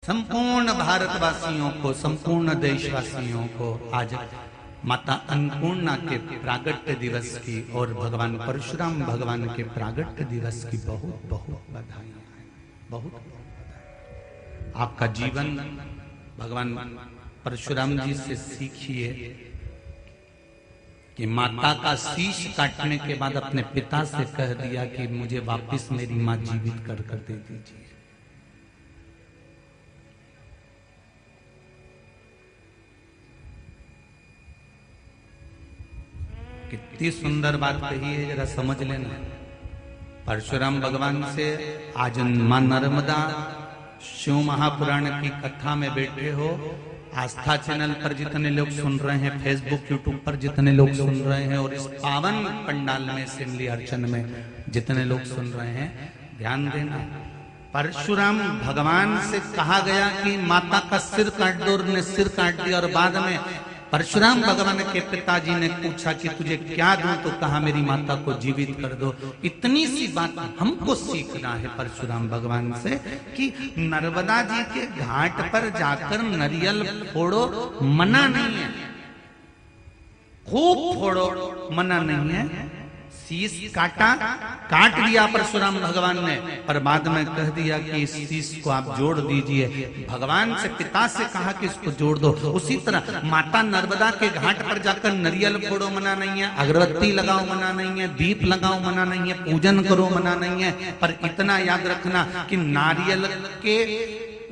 संपूर्ण भारतवासियों को, संपूर्ण देशवासियों को आज माता अन्नपूर्णा के प्रागट्य दिवस की और भगवान परशुराम भगवान के प्रागट्य दिवस की बहुत बहुत बधाई, बहुत बधाई। आपका जीवन भगवान परशुराम जी से सीखिए कि माता का शीश काटने के बाद अपने पिता से कह दिया कि मुझे वापस मेरी मां जीवित कर दे दीजिए। कितनी सुंदर बात कही है, जरा समझ लेना। परशुराम भगवान से आज मां नर्मदा शिव महापुराण की कथा में बैठे हो। आस्था चैनल पर जितने लोग सुन रहे हैं, फेसबुक यूट्यूब पर जितने लोग सुन रहे हैं और इस पावन पंडाल में सिमली अर्चन में जितने लोग सुन रहे हैं, ध्यान देना। परशुराम भगवान से कहा गया कि माता का सिर काट दो, और सिर काट दिया। और बाद में परशुराम भगवान के पिताजी ने पूछा कि तुझे क्या दूं, तो कहा मेरी माता को जीवित कर दो। इतनी सी बात हमको सीखना है परशुराम भगवान से कि नर्मदा जी के घाट पर जाकर नारियल फोड़ो, मना नहीं है, खूब फोड़ो, मना नहीं है। शीश काट दिया परशुराम भगवान ने, पर बाद में कह दिया कि इस शीश को आप जोड़ दीजिए। भगवान से, पिता से कहा कि इसको जोड़ दो। उसी तरह माता नर्मदा के घाट पर जाकर नारियल फोड़ो, मना नहीं है, अगरबत्ती लगाओ, मना नहीं है, दीप लगाओ, मना नहीं है, पूजन करो, मना नहीं है। पर इतना याद रखना कि नारियल के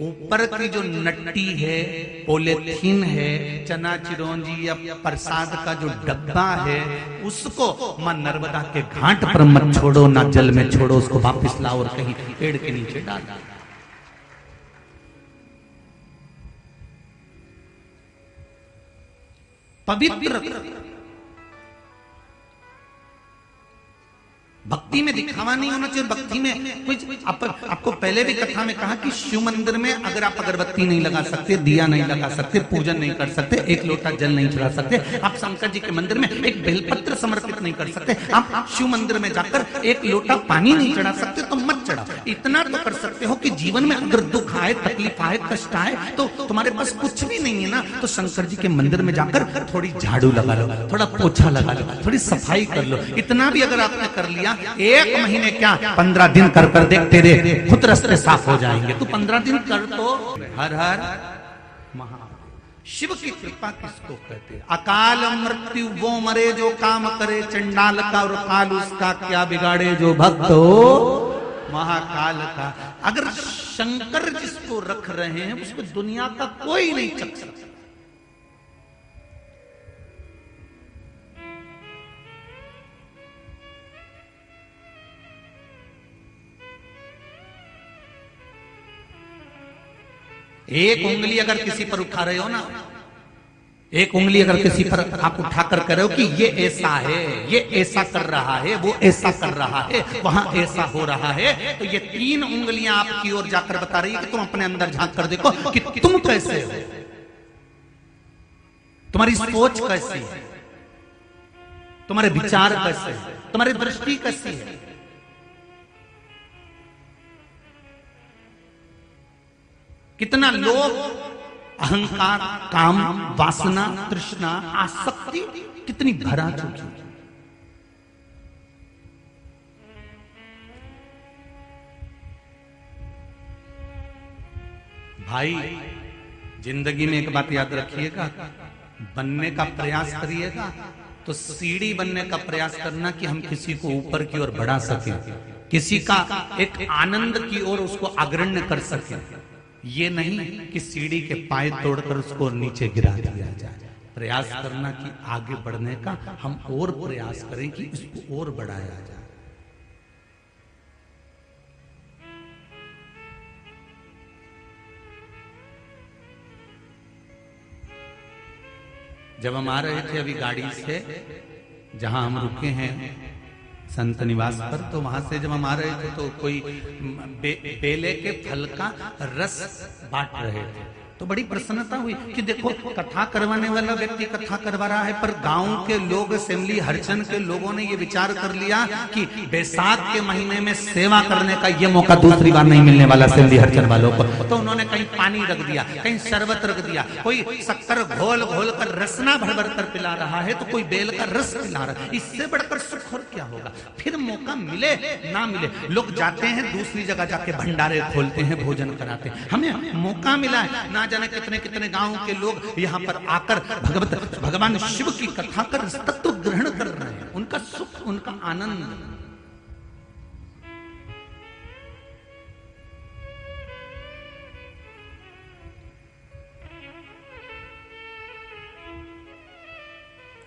ऊपर की जो नट्टी है, पॉलीथीन है, चना चिरौंजी या प्रसाद का जो डब्बा है, उसको मां नर्मदा के घाट पर मत छोड़ो, ना जल में छोड़ो, उसको वापस लाओ और कहीं पेड़ के नीचे डाल दो। पवित्र भक्ति में दिखावा नहीं होना चाहिए। भक्ति में कुछ आपको पहले भी कथा में कहा कि शिव मंदिर में अगर आप अगरबत्ती नहीं लगा सकते, दिया नहीं लगा सकते, पूजन नहीं कर सकते, एक लोटा जल नहीं चढ़ा सकते, आप शंकर जी के मंदिर में एक बेलपत्र समर्पित नहीं कर सकते, आप शिव मंदिर में जाकर एक लोटा पानी नहीं चढ़ा सकते, तो मत चढ़ाओ। इतना तो कर सकते हो कि जीवन में अगर दुख आए, तकलीफ आए, कष्ट आए, तो तुम्हारे पास कुछ भी नहीं है ना, तो शंकर जी के मंदिर में जाकर थोड़ी झाड़ू लगा लो, थोड़ा पोछा लगा लो, थोड़ी सफाई कर लो। इतना भी अगर आपने कर लिया, 1 महीने क्या 15 दिन कर देख, तेरे खुद रास्ते साफ हो जाएंगे। तू 15 दिन कर तो हर हर महादेव। शिव की कृपा किसको कहते हैं? अकाल मृत्यु वो मरे जो काम करे, चंडाल का और काल उसका क्या बिगाड़े, जो भक्त हो महाकाल का। अगर शंकर जिसको रख रहे हैं, उसको दुनिया का कोई नहीं चख सकता। एक उंगली अगर किसी पर उठा रहे हो ना, एक उंगली अगर किसी पर आप उठाकर कर रहे हो कि ये ऐसा है, ये ऐसा कर रहा है, वो ऐसा कर रहा है, वहां ऐसा हो रहा है, तो ये 3 उंगलियां आपकी ओर जाकर बता रही है कि तुम अपने अंदर झांक कर देखो कि तुम कैसे हो, तुम्हारी सोच कैसी है, तुम्हारे विचार कैसे है, तुम्हारी दृष्टि कैसी है। कितना लोभ, अहंकार, काम, वासना, तृष्णा, आसक्ति कितनी भरा चुकी है। भाई, जिंदगी में एक बात याद रखिएगा, बनने का प्रयास करिएगा तो सीढ़ी बनने का प्रयास करना कि हम किसी को ऊपर की ओर बढ़ा सकें, किसी का एक आनंद की ओर उसको अग्रण्य कर सकें। ये नहीं कि सीढ़ी के पाए तोड़कर उसको नीचे गिरा दिया जाए। प्रयास करना कि आगे बढ़ने का हम और प्रयास करें कि इसको और बढ़ाया जाए। जब हम आ रहे थे अभी गाड़ी से, जहां हम रुके हैं संत निवास पर, तो वहां से जब हम आ रहे थे तो कोई बेले के फल का रस बांट रहे थे। तो बड़ी प्रसन्नता हुई कि देखो कथा करवाने वाला व्यक्ति कथा करवा रहा है, पर गांव के लोग, असेंबली हरचंद के लोगों ने ये विचार कर लिया कि बैसाख के महीने में सेवा करने का ये मौका दूसरी बार नहीं मिलने वाला असेंबली हरचंद वालों को। तो उन्होंने कहीं पानी रख दिया, कहीं शरबत रख दिया, कोई शक्कर घोल घोल कर रसना भर भर कर पिला रहा है, तो कोई बेल का रस पिला रहा है। इससे बढ़कर सुख और क्या होगा। फिर मौका मिले ना मिले, लोग जाते हैं दूसरी जगह जाके भंडारे खोलते हैं, भोजन कराते हैं। हमें मौका मिला है, ना जाने कितने कितने गांव के लोग यहाँ पर आकर भगवान शिव की कथा कर तत्व ग्रहण कर रहे हैं। उनका सुख, उनका आनंद।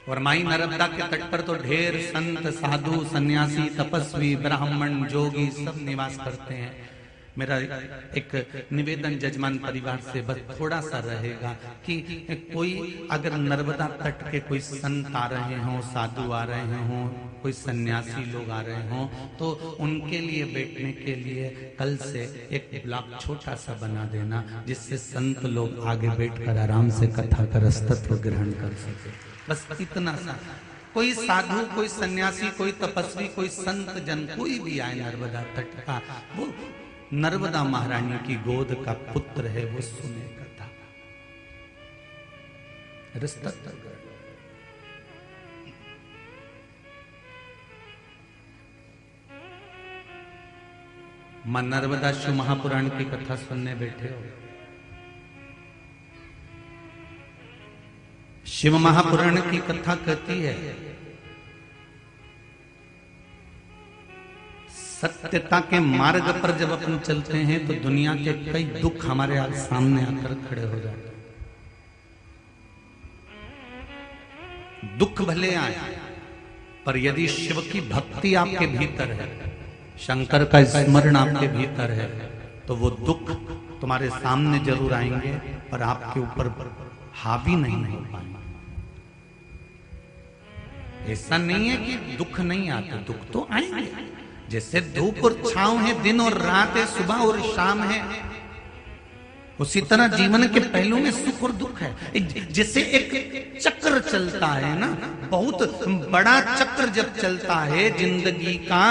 और माई नर्मदा के तट पर तो ढेर संत, साधु, सन्यासी, तपस्वी, ब्राह्मण, जोगी सब निवास करते हैं। मेरा एक निवेदन जजमान परिवार से बस थोड़ा सा रहेगा कि कोई अगर नर्मदा तट के कोई संत आ रहे हों, साधु आ रहे हों, कोई सन्यासी लोग आ रहे हों, तो उनके लिए बैठने के लिए कल से एक ब्लॉक छोटा सा बना देना, जिससे संत लोग आगे बैठकर आराम से कथा का रसतत्व ग्रहण कर सके। बस इतना सा। कोई साधु, कोई सन्यासी, कोई तपस्वी, कोई संत जन, कोई भी आए नर्मदा तट का, वो नर्मदा महारानी की गोद का पुत्र है, वो सुने कथा। मां नर्मदा शिव महापुराण की कथा सुनने बैठे हो। शिव महापुराण की कथा कहती है सत्यता के मार्ग पर जब अपन चलते हैं तो दुनिया के कई दुख हमारे सामने आकर खड़े हो जाते हैं। दुख भले आए, पर यदि शिव की भक्ति आपके भीतर है, शंकर का स्मरण आपके भीतर है, तो वो दुख तुम्हारे सामने जरूर आएंगे, पर आपके ऊपर हावी नहीं हो पाएंगे। ऐसा नहीं है कि दुख नहीं आते, दुख तो आएंगे। जैसे धूप और छांव है, दिन और रात है, सुबह और शाम है, उसी तरह जीवन के पहलू में सुख और दुख है। जैसे एक चक्र चलता है ना, बहुत बड़ा चक्र जब चलता है जिंदगी का,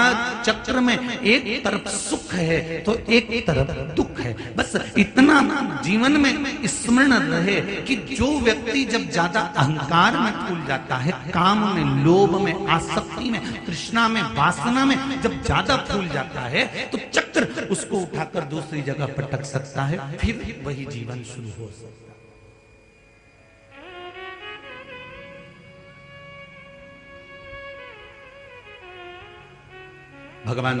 चक्र में एक तरफ सुख है तो एक तरफ दुख है। बस इतना जीवन में स्मरण रहे कि जो व्यक्ति जब ज्यादा अहंकार में फूल जाता है, काम में, लोभ में, आसक्ति में, तृष्णा में, वासना में जब ज्यादा फूल जाता है, तो चक्र उसको उठाकर दूसरी जगह पटक सकता है, फिर वही जीवन शुरू हो सकता है। भगवान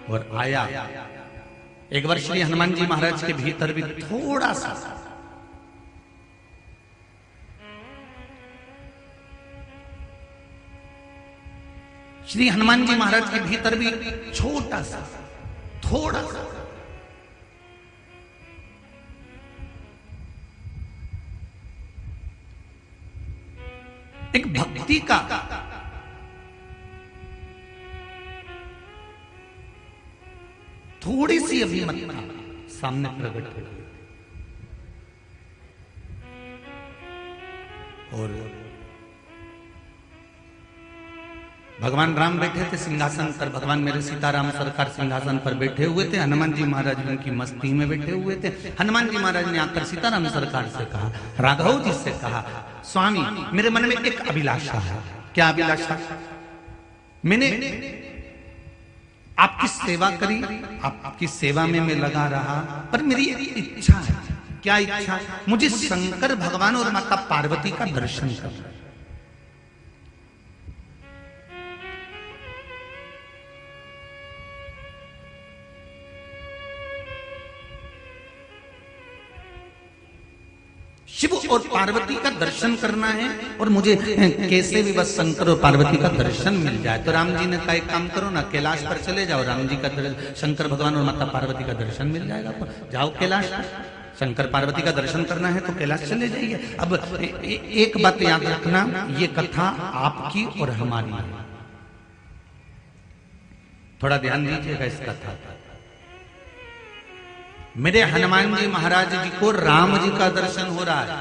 और आया एक बार श्री हनुमान जी महाराज के भीतर भी थोड़ा सा श्री हनुमान जी महाराज के भीतर भी छोटा सा, थोड़ा सा एक भक्ति का थोड़ी सी अभिमतता सामने प्रकट हो गई। और भगवान राम बैठे थे सिंहासन पर, भगवान मेरे सीताराम सरकार सिंहासन पर बैठे हुए थे, हनुमान जी महाराज उनकी मस्ती में बैठे हुए थे। हनुमान जी महाराज ने आकर सीताराम सरकार से कहा, राघव जी से कहा, स्वामी मेरे मन में एक अभिलाषा है। क्या अभिलाषा? मैंने आपकी सेवा करी, आपकी सेवा में मैं लगा रहा, पर मेरी एक इच्छा है। क्या इच्छा? मुझे शंकर भगवान और माता पार्वती का दर्शन करना। शिव और पार्वती का दर्शन करना है, और मुझे कैसे भी बस शंकर और पार्वती का दर्शन मिल जाए। तो राम जी ने कहा, एक काम करो ना, कैलाश पर चले जाओ, राम जी का शंकर भगवान और माता पार्वती का दर्शन मिल जाएगा। तो जाओ कैलाश पर, शंकर पार्वती का दर्शन करना है तो कैलाश चले जाइए। अब एक बात याद रखना, ये कथा आपकी और हमारी है, थोड़ा ध्यान दीजिएगा इस कथा। मेरे हनुमान जी महाराज जी को राम जी का दर्शन हो रहा है,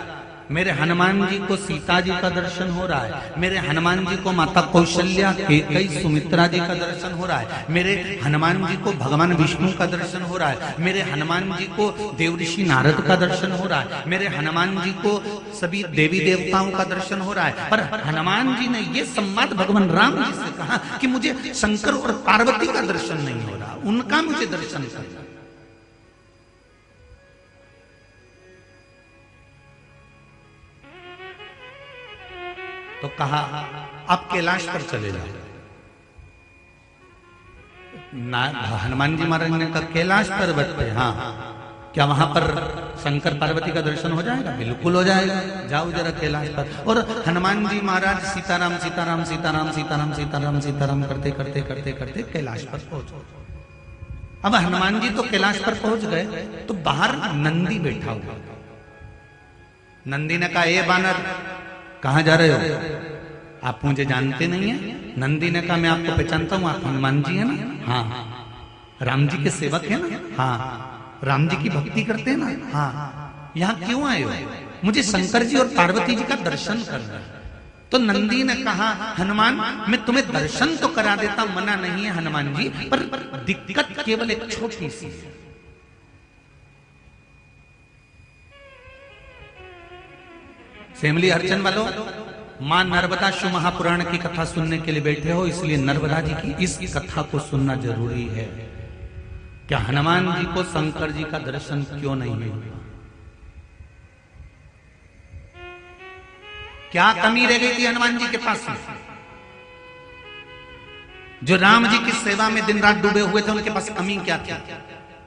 मेरे हनुमान जी को सीता जी का दर्शन हो रहा है, मेरे हनुमान जी को माता कौशल्या कैकेयी सुमित्रा जी का दर्शन हो रहा है, मेरे हनुमान जी को भगवान विष्णु का दर्शन हो रहा है, मेरे हनुमान जी को देवऋषि नारद का दर्शन हो रहा है, मेरे हनुमान जी को सभी देवी देवताओं का दर्शन हो रहा है। पर हनुमान जी ने ये संवाद भगवान राम जी से कहा कि मुझे शंकर और पार्वती का दर्शन नहीं हो रहा, उनका मुझे दर्शन करना। तो कहा आप कैलाश पर चले जाओ। हनुमान जी महाराज ने कहा कैलाश पर्वत पे, हाँ क्या वहां पर शंकर पार्वती का दर्शन हो जाएगा? बिल्कुल हो जाएगा, जाओ जरा कैलाश पर। और हनुमान जी महाराज सीताराम सीताराम सीताराम सीताराम सीताराम सीताराम करते करते करते करते कैलाश पर पहुंचे। अब हनुमान जी तो कैलाश पर पहुंच गए तो बाहर नंदी बैठा हुआ। नंदी ने कहा ए बानर कहां जा रहे हो? आप मुझे जानते नहीं है? नंदी ने कहा मैं आपको पहचानता हूं, आप हनुमान जी है ना? हाँ। राम जी के सेवक है ना? हाँ। राम जी की भक्ति करते हैं ना? हाँ। यहाँ क्यों आए हो? मुझे शंकर जी और पार्वती जी का दर्शन करना है। तो नंदी ने कहा हनुमान मैं तुम्हें दर्शन तो करा देता, मना नहीं है हनुमान जी, पर दिक्कत केवल एक छोटी सी है। सेमली अर्चन वालों, मां नर्मदा शिव महापुराण की कथा सुनने के लिए बैठे हो, इसलिए नर्मदा जी की इस कथा को सुनना जरूरी है। क्या हनुमान जी को शंकर जी का दर्शन क्यों नहीं हुआ? क्या कमी रह गई थी हनुमान जी के पास में? जो राम जी की सेवा में दिन रात डूबे हुए थे, उनके पास कमी क्या थी?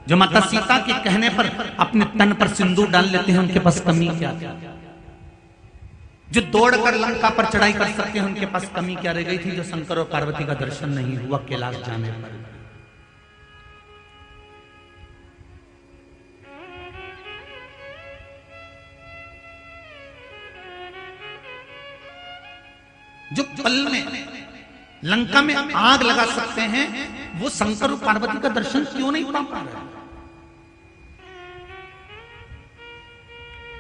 जो माता सीता के कहने पर अपने तन पर सिंदूर डाल लेते हैं, उनके पास कमी क्या थी? जो दौड़कर लंका पर चढ़ाई कर सकते हैं, उनके पास कमी क्या रह गई थी? जो शंकर और पार्वती का दर्शन नहीं हुआ कैलाश जाने पर। जो पल में लंका में आग लगा सकते हैं, वो शंकर और पार्वती का दर्शन क्यों नहीं पा रहे?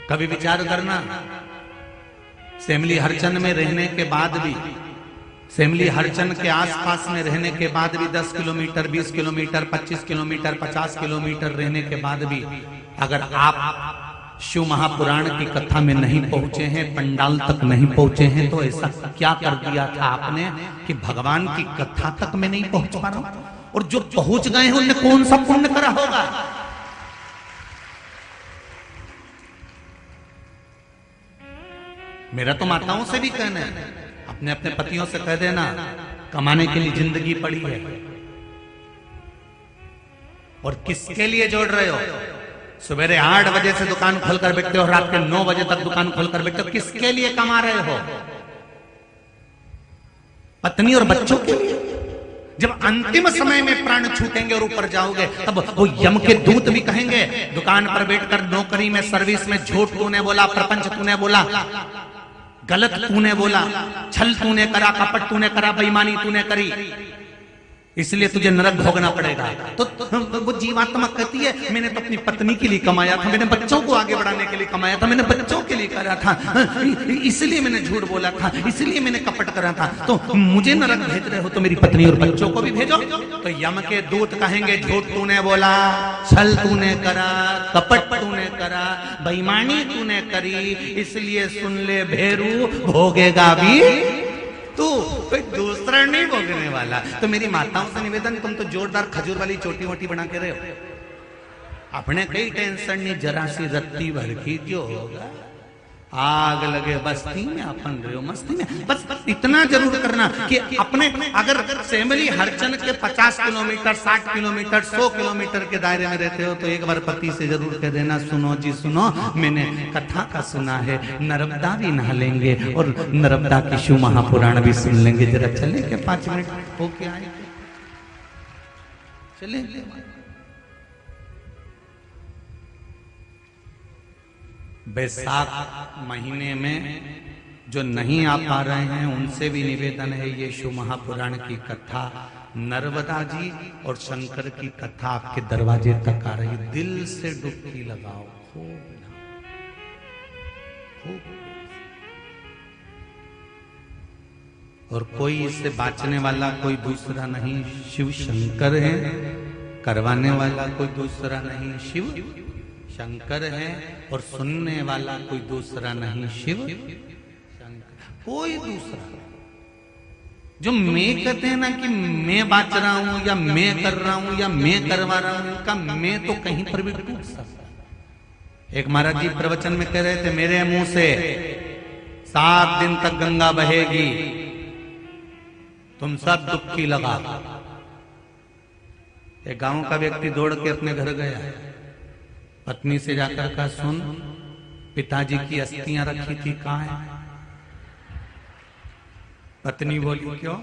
कभी विचार करना, सेमली हरचंद में रहने के बाद भी, सेमली हरचंद के आसपास में रहने के बाद भी 10 किलोमीटर 20 किलोमीटर 25 किलोमीटर 50 किलोमीटर रहने के बाद भी अगर आप शिव महापुराण की कथा में नहीं पहुंचे हैं, पंडाल तक नहीं पहुंचे हैं, तो ऐसा क्या कर दिया था आपने कि भगवान की कथा तक में नहीं पहुंच पा रहा हूं? और जो पहुंच गए हैं उनने कौन सा पुण्य करा होगा? मेरा तो माताओं से भी कहना है, अपने अपने पतियों से कह देना कमाने के लिए जिंदगी पड़ी है, और किसके लिए जोड़ रहे हो? सवेरे 8 बजे से दुकान खोलकर बैठते हो, रात के 9 बजे तक दुकान खोलकर बैठते हो, किसके लिए कमा रहे हो? पत्नी और बच्चों के लिए। जब अंतिम समय में प्राण छूटेंगे और ऊपर जाओगे, तब वो यम के दूत भी कहेंगे दुकान पर बैठकर नौकरी में सर्विस में झूठ तूने बोला, प्रपंच तूने बोला, गलत तूने बोला, छल तूने करा, कपट तूने करा, बेईमानी तूने करी, इसलिए तुझे नरक भोगना पड़ेगा। तो वो जीवात्मा कहती है मैंने तो अपनी पत्नी के लिए कमाया था, मैंने बच्चों को आगे बढ़ाने के लिए कमाया था, मैंने बच्चों के लिए करा था, इसलिए मैंने झूठ बोला था, इसलिए मैंने कपट करा था, तो मुझे नरक भेज रहे हो तो मेरी पत्नी और बच्चों को भी भेजो। तो यम के दूत कहेंगे झूठ तूने बोला, छल तूने करा, कपट तूने करा, बेईमानी तूने करी, इसलिए सुन ले भेरू भोगेगा भी तू, कोई दूसरा नहीं भोगने वाला। तो मेरी माताओं से निवेदन, तुम तो जोरदार खजूर वाली चोटी वोटी बना के रहे हो, अपने कोई टेंशन नहीं, जरा सी रत्ती भर की जो होगा, आग लगे बस्ती में अपन रहे हो मस्ती में। बस इतना जरूर करना कि अपने अगर सेमली हरचंद के 50 किलोमीटर 60 किलोमीटर 100 किलोमीटर के दायरे में रहते हो, तो एक बार पति से जरूर कह देना सुनो जी सुनो, मैंने कथा का सुना है, नर्मदा भी नहा लेंगे और नर्मदा की शिव महापुराण भी सुन लेंगे, जरा चले के 5 मिनट होके आए, चले। बैसाख महीने में जो नहीं आ पा रहे हैं उनसे भी निवेदन है, ये शिव महापुराण की कथा नर्मदा जी और शंकर की कथा आपके दरवाजे तक आ रही, दिल से डुबकी लगाओ खूब खूब। और कोई इससे बाँचने वाला कोई दूसरा नहीं, शिव शंकर है। करवाने वाला कोई दूसरा नहीं, शिव शंकर है। और सुनने वाला कोई दूसरा नहीं, शिव शंकर। कोई दूसरा जो मैं कहते हैं ना कि मैं बाँच रहा हूं या मैं कर रहा हूं या मैं करवा रहा हूं, इनका मैं तो कहीं पर भी टूट सकता। एक महाराज जी प्रवचन में कह रहे थे, मेरे मुंह से 7 दिन तक गंगा बहेगी, तुम सब डुबकी लगा। एक गांव का व्यक्ति दौड़ के अपने घर गया, पत्नी से जाकर कहा, सुन पिताजी की अस्थियां रखी थी कहां है? पत्नी बोली, क्यों,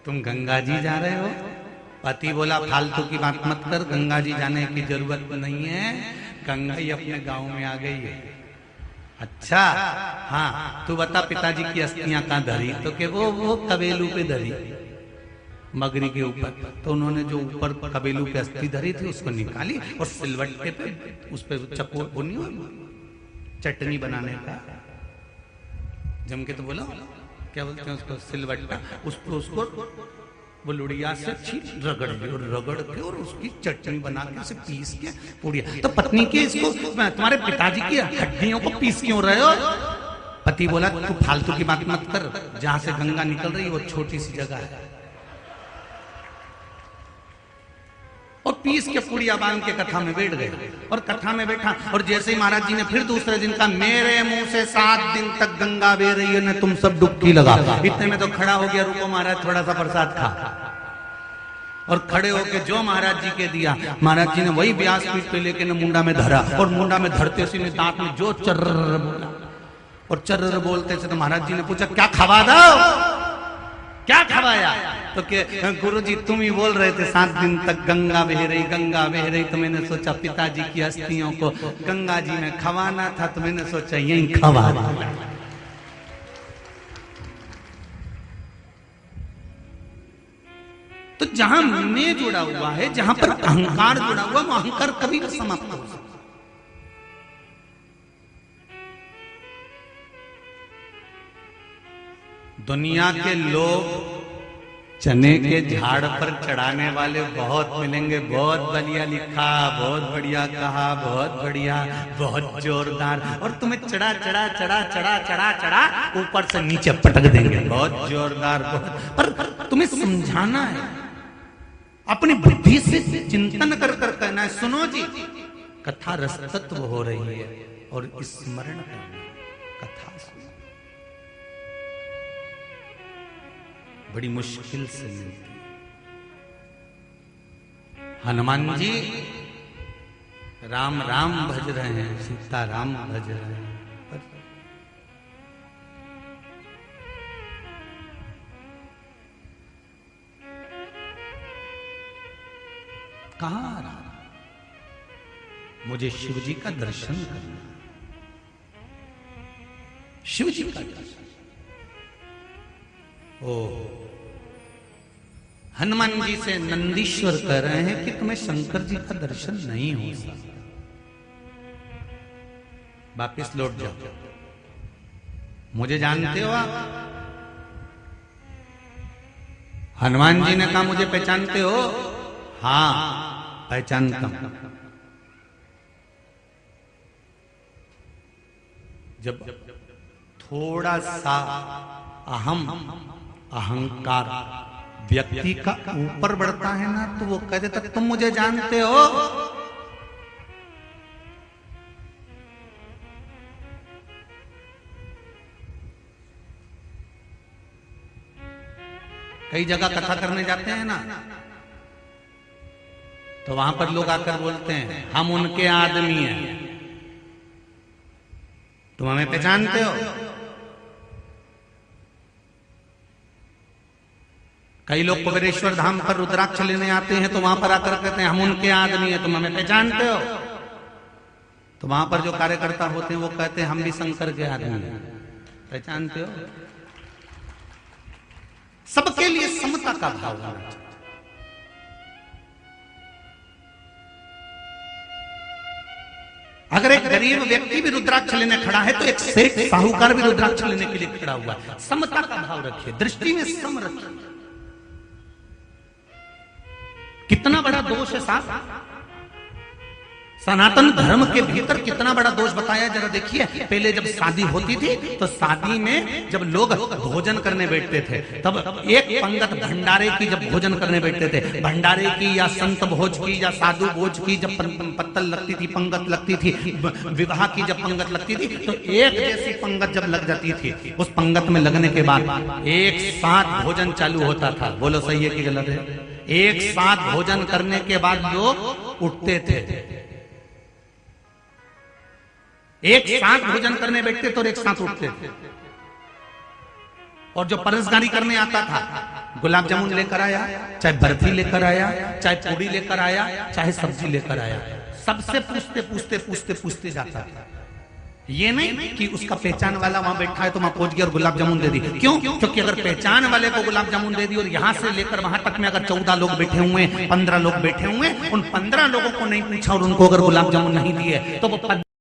तुम गंगा जी जा रहे हो? पति बोला, फालतू की बात मत कर, गंगा जी जाने की जरूरत नहीं है, गंगा ही अपने गांव में आ गई है। अच्छा हाँ, तू बता पिताजी की अस्थियां कहां धरी? तो के वो कबेलू पे धरी, मगरी के ऊपर। तो उन्होंने जो ऊपर कबेलू पे अस्थि धरी थी उसको निकाली और सिलवट्टे पे उस पे चकोर बुनी चटनी बनाने का जम के, तो बोलो क्या बोलते हैं उसको, सिलवट्टा। उसको वो लुड़िया से रगड़ ली और रगड़ के और उसकी चटनी बना के उसे पीस के पुड़िया। तो पत्नी के इसको, तुम्हारे पिताजी की हड्डियों को पीस क्यों रहे हो? पति बोला, तू फालतू की बात मत कर, जहां से गंगा निकल रही है वो छोटी सी जगह है। और पीस के पुड़िया बांध के कथा में बैठ गए। और कथा में बैठा और जैसे ही महाराज जी ने फिर दूसरे दिन कहा, मेरे मुंह से 7 दिन तक गंगा बह रही है, तुम सब डुबकी लगा। इतने में तो खड़ा हो गया, रुको महाराज थोड़ा सा प्रसाद खा। और खड़े होके जो महाराज जी के दिया, महाराज जी ने वही व्यास पीठ पे लेके मुंडा में धरा। और मुंडा में धरते उसी ने दांत में जो चर्र बोला। और चर्र बोलते थे तो महाराज जी ने पूछा, क्या खवा दो, क्या खवाया? तो के गुरुजी तुम ही बोल रहे थे 7 दिन तक गंगा बह रही, गंगा बह रही। तो मैंने सोचा पिताजी की अस्थियों को गंगा जी में खवाना था, तो मैंने सोचा यही खवा। तो जहां मैं जुड़ा हुआ है, जहां पर अहंकार जुड़ा हुआ, वो अहंकार कभी भी समाप्त हो सकता। दुनिया के लोग चने के झाड़ पर चढ़ाने वाले बहुत मिलेंगे, बहुत बढ़िया लिखा, बहुत बढ़िया कहा, बहुत बढ़िया, बहुत जोरदार। और तुम्हें चढ़ा चढ़ा चढ़ा चढ़ा चढ़ा चढ़ा ऊपर से नीचे पटक देंगे, बहुत जोरदार। पर तुम्हें समझाना है, अपनी बुद्धि से चिंतन कर कर कहना है, सुनो जी कथा रसतत्व हो रही है और स्मरण करना, कथा बड़ी मुश्किल से मिलती है। हनुमान जी राम राम भज रहे हैं, सीता राम भज रहे हैं, पर कहां आ रहा? मुझे शिव जी का दर्शन करना, शिव जी का दर्शन। ओ हनुमान जी से नंदीश्वर कह रहे हैं कि तुम्हें शंकर जी का दर्शन नहीं हो सकता, वापिस लौट जाओ। मुझे जानते हो आप? हनुमान जी ने कहा, मुझे पहचानते हो? हाँ पहचानता हूं। जब थोड़ा सा अहंकार व्यक्ति का ऊपर बढ़ता है ना, तो वो कह देता, तुम मुझे जानते हो? कई जगह कथा करने जाते हैं ना, तो वहां पर लोग आकर बोलते हैं, हम उनके आदमी हैं, तुम हमें पहचानते हो? कई लोग कुबेरेश्वर धाम पर रुद्राक्ष लेने आते हैं, तो वहां पर आकर कहते हैं, हम उनके आदमी हैं, तुम हमें पहचानते हो? तो वहां पर जो कार्यकर्ता होते हैं वो कहते हैं, हम भी शंकर के आदमी हैं, पहचानते हो? सबके लिए समता का भाव होना चाहिए। अगर एक गरीब व्यक्ति भी रुद्राक्ष लेने खड़ा है तो एक सेठ साहूकार भी रुद्राक्ष लेने के लिए खड़ा हुआ है। समता का भाव रखिए, दृष्टि में सम रखिए। कितना बड़ा दोष है साहब, सनातन धर्म के भीतर कितना बड़ा दोष बताया जरा देखिए। पहले जब शादी होती थी तो शादी में जब लोग भोजन करने बैठते थे तब एक पंगत भंडारे की जब भोजन करने बैठते थे, भंडारे की या संत भोज की या साधु भोज की जब पत्तल लगती थी, पंगत लगती थी, विवाह की जब पंगत लगती थी तो एक जैसी पंगत जब लग जाती थी, उस पंगत में लगने के बाद एक साथ भोजन चालू होता था। बोलो सही है कि गलत है? एक साथ भोजन करने के बाद लोग उठते थे, एक साथ भोजन करने बैठते तो एक साथ उठते थे। और जो परसगारी करने आता था, गुलाब जामुन लेकर आया, चाहे बर्फी लेकर आया, चाहे पूड़ी लेकर आया, चाहे सब्जी लेकर आया, सबसे पूछते पूछते पूछते पूछते जाता था। ये नहीं कि उसका पहचान वाला वहां बैठा है तो वहां पहुंच गया और गुलाब जामुन दे दी। क्यों? क्योंकि अगर पहचान वाले को गुलाब जामुन दे दी और यहां से लेकर वहां तक में अगर 14 लोग बैठे हुए, 15 लोग बैठे हुए, उन 15 लोगों को नहीं पूछा और उनको अगर गुलाब जामुन नहीं दिए तो वो